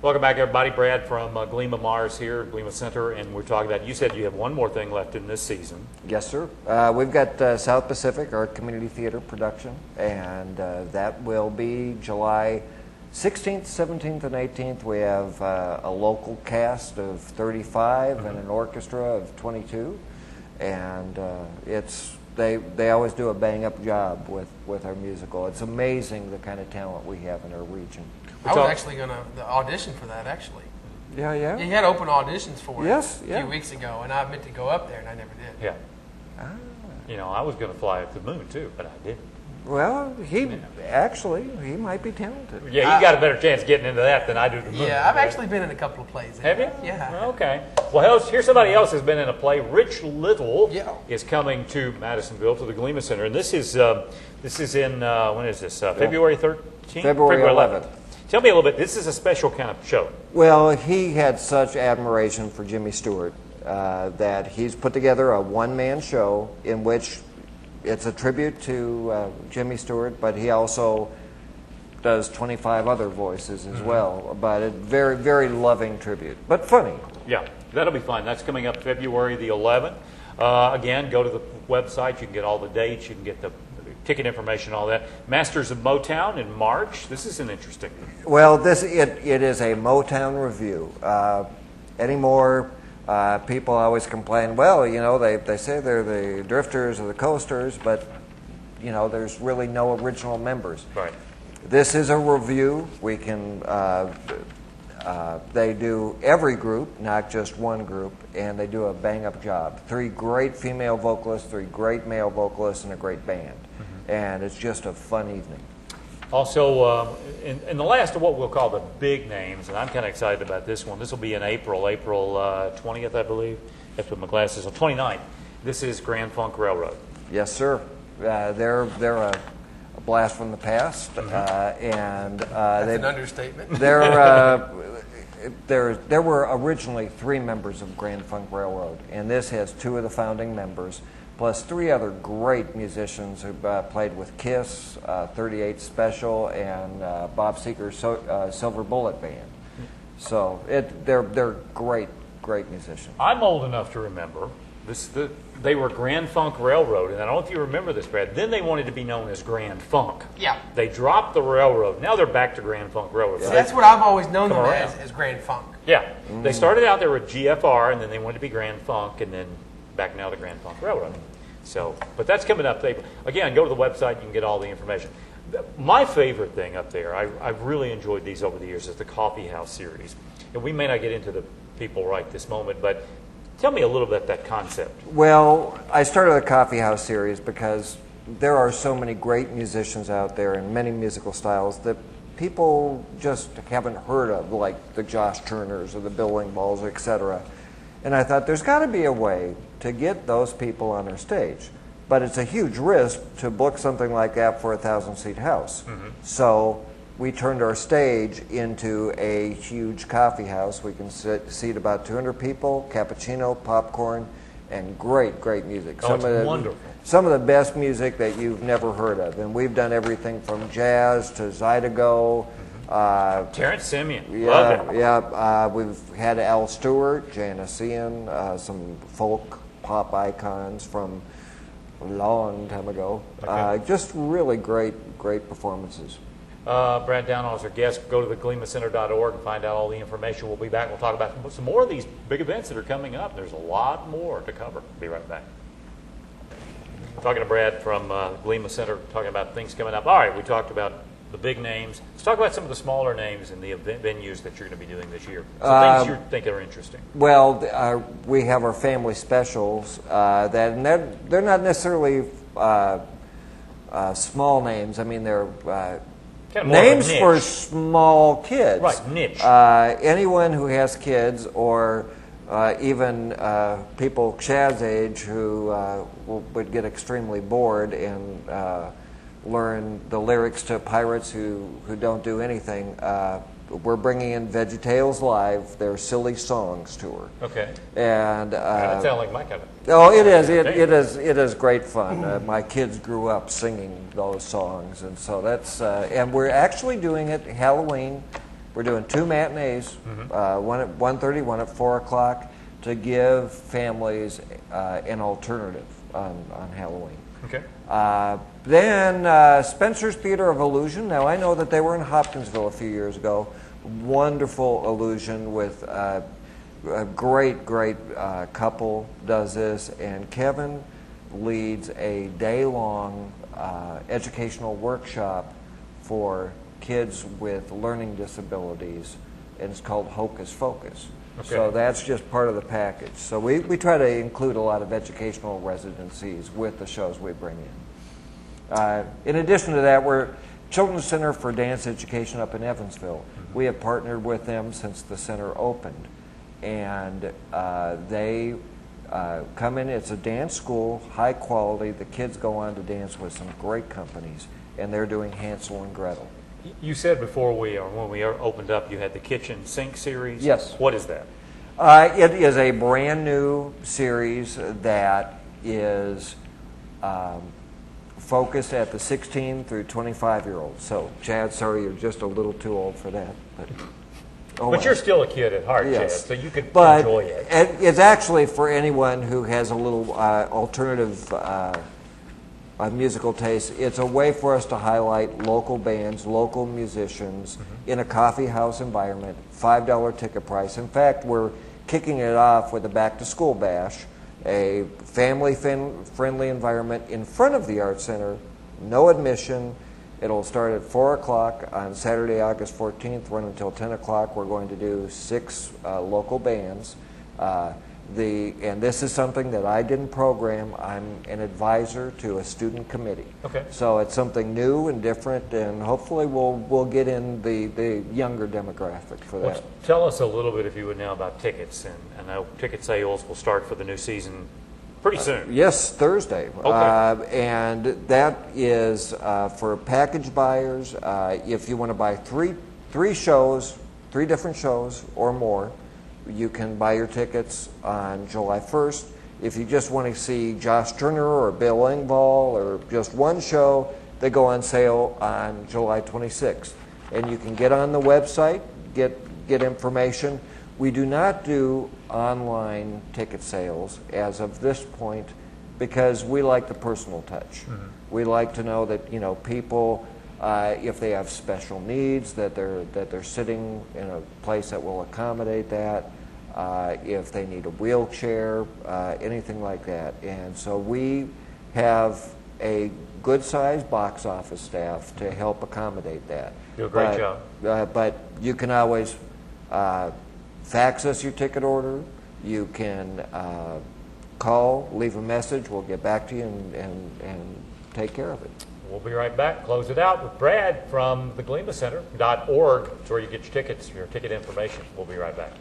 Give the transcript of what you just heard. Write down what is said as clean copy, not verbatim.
Welcome back, everybody. Brad from Glema Mars here, Glema Center, and we're talking about, you said you have one more thing left in this season. Yes, sir. We've got South Pacific, our community theater production, and that will be July 16th, 17th, and 18th. We have a local cast of 35 and an orchestra of 22, and they always do a bang-up job with our musical. It's amazing the kind of talent we have in our region. I was actually going to audition for that, actually. Yeah. You had open auditions for it a few weeks ago, and I meant to go up there, and I never did. Yeah. You know, I was going to fly up to the moon, too, but I didn't. Well, he might be talented. Yeah, you got a better chance getting into that than I do the moon. Yeah, I've actually been in a couple of plays. Have you? Yeah. Okay. Well, here's somebody else who's been in a play. Rich Little is coming to Madisonville, to the Glema Center, and this is in, when is this? February 13th? February 11th. Tell me a little bit. This is a special kind of show. Well, he had such admiration for Jimmy Stewart that he's put together a one-man show in which it's a tribute to Jimmy Stewart, but he also does 25 other voices as well. But a very, very loving tribute, but funny. Yeah, that'll be fun. That's coming up February the 11th. Again, go to the website. You can get all the dates. You can get the ticket information, all that. Masters of Motown in March. This is an interesting. Well, it is a Motown review. Anymore, people always complain, well, you know, they say they're the Drifters or the Coasters, but, you know, there's really no original members. Right. This is a review. We can, they do every group, not just one group, and they do a bang-up job. 3 great female vocalists, 3 great male vocalists, and a great band. And it's just a fun evening. Also, in the last of what we'll call the big names, and I'm kind of excited about this one. This will be in April 20th, I believe. I have to put my glasses on. 29th. This is Grand Funk Railroad. Yes, sir. They're a blast from the past, and that's an understatement. There were originally 3 members of Grand Funk Railroad, and this has 2 of the founding members, plus 3 other great musicians who played with Kiss, 38 Special, and Bob Seger's Silver Bullet Band. So they're great musicians. I'm old enough to remember they were Grand Funk Railroad, and I don't know if you remember this, Brad. Then they wanted to be known as Grand Funk. Yeah. They dropped the Railroad. Now they're back to Grand Funk Railroad. So that's what I've always known them as Grand Funk. Yeah. They started out there with GFR, and then they wanted to be Grand Funk, and then back now to Grand Funk Railroad. So, but that's coming up. Again, go to the website. You can get all the information. My favorite thing up there, I've really enjoyed these over the years, is the Coffee House series. And we may not get into the people right this moment, but tell me a little bit that concept. Well, I started the Coffee House series because there are so many great musicians out there and many musical styles that people just haven't heard of, like the Josh Turners or the Bill Engvalls, etc. And I thought there's got to be a way to get those people on our stage. But it's a huge risk to book something like that for a 1,000-seat house. So we turned our stage into a huge coffee house. We can seat about 200 people, cappuccino, popcorn, and great music. Oh, it's wonderful. Some of the best music that you've never heard of. And we've done everything from jazz to Zydeco. Terrence Simeon. Yeah, yeah. We've had Al Stewart, Janis Ian, some folk pop icons from a long time ago. Okay. Just really great performances. Brad Downall is our guest. Go to theglemacenter.org and find out all the information. We'll be back. We'll talk about some more of these big events that are coming up. There's a lot more to cover. Be right back. Talking to Brad from Glema Center, talking about things coming up. All right, we talked about the big names. Let's talk about some of the smaller names in the venues that you're going to be doing this year. Some things you think are interesting. Well, we have our family specials and they're not necessarily small names. I mean, they're kind of names for small kids. Right, niche. Anyone who has kids or even people Chad's age who would get extremely bored and learn the lyrics to pirates who don't do anything. We're bringing in VeggieTales Live, their Silly Songs tour. Okay. And that sounds like my kind of. Oh, it is. It is great fun. My kids grew up singing those songs, and so that's. And we're actually doing it Halloween, We're doing 2 matinees, one at 1:30, one at 4 o'clock, to give families an alternative on Halloween. Okay. Then Spencer's Theater of Illusion. Now, I know that they were in Hopkinsville a few years ago. Wonderful illusion with a great couple does this, and Kevin leads a day-long educational workshop for kids with learning disabilities, and it's called Hocus Focus. Okay. So that's just part of the package. So we try to include a lot of educational residencies with the shows we bring in. In addition to that, we're Children's Center for Dance Education up in Evansville. We have partnered with them since the center opened, and they come in. It's a dance school, high quality. The kids go on to dance with some great companies, and they're doing Hansel and Gretel. You said before when we opened up, you had the kitchen sink series. Yes. What is that? It is a brand new series that is focused at the 16 through 25-year-olds. So, Chad, sorry, you're just a little too old for that. But you're still a kid at heart, yes. Chad, so you could but enjoy it. It's actually for anyone who has a little alternative musical taste. It's a way for us to highlight local bands, local musicians in a coffee house environment, $5 ticket price. In fact, we're kicking it off with a back-to-school bash, a family-friendly environment in front of the Art Center, no admission. It'll start at 4 o'clock on Saturday, August 14th, run until 10 o'clock. We're going to do 6 local bands. And this is something that I didn't program. I'm an advisor to a student committee. Okay. So it's something new and different, and hopefully we'll get in the younger demographic for that. Well, tell us a little bit, if you would, now about tickets. And I know ticket sales will start for the new season pretty soon. Yes, Thursday. Okay. And that is for package buyers. If you want to buy three different shows or more, you can buy your tickets on July 1st. If you just want to see Josh Turner or Bill Engvall or just one show, they go on sale on July 26th. And you can get on the website, get information. We do not do online ticket sales as of this point because we like the personal touch. We like to know that people, if they have special needs, that they're sitting in a place that will accommodate that. If they need a wheelchair, anything like that. And so we have a good-sized box office staff to help accommodate that. Do a great job. But you can always fax us your ticket order. You can call, leave a message. We'll get back to you and take care of it. We'll be right back. Close it out with Brad from the Glema Center.org. It's where you get your tickets, your ticket information. We'll be right back.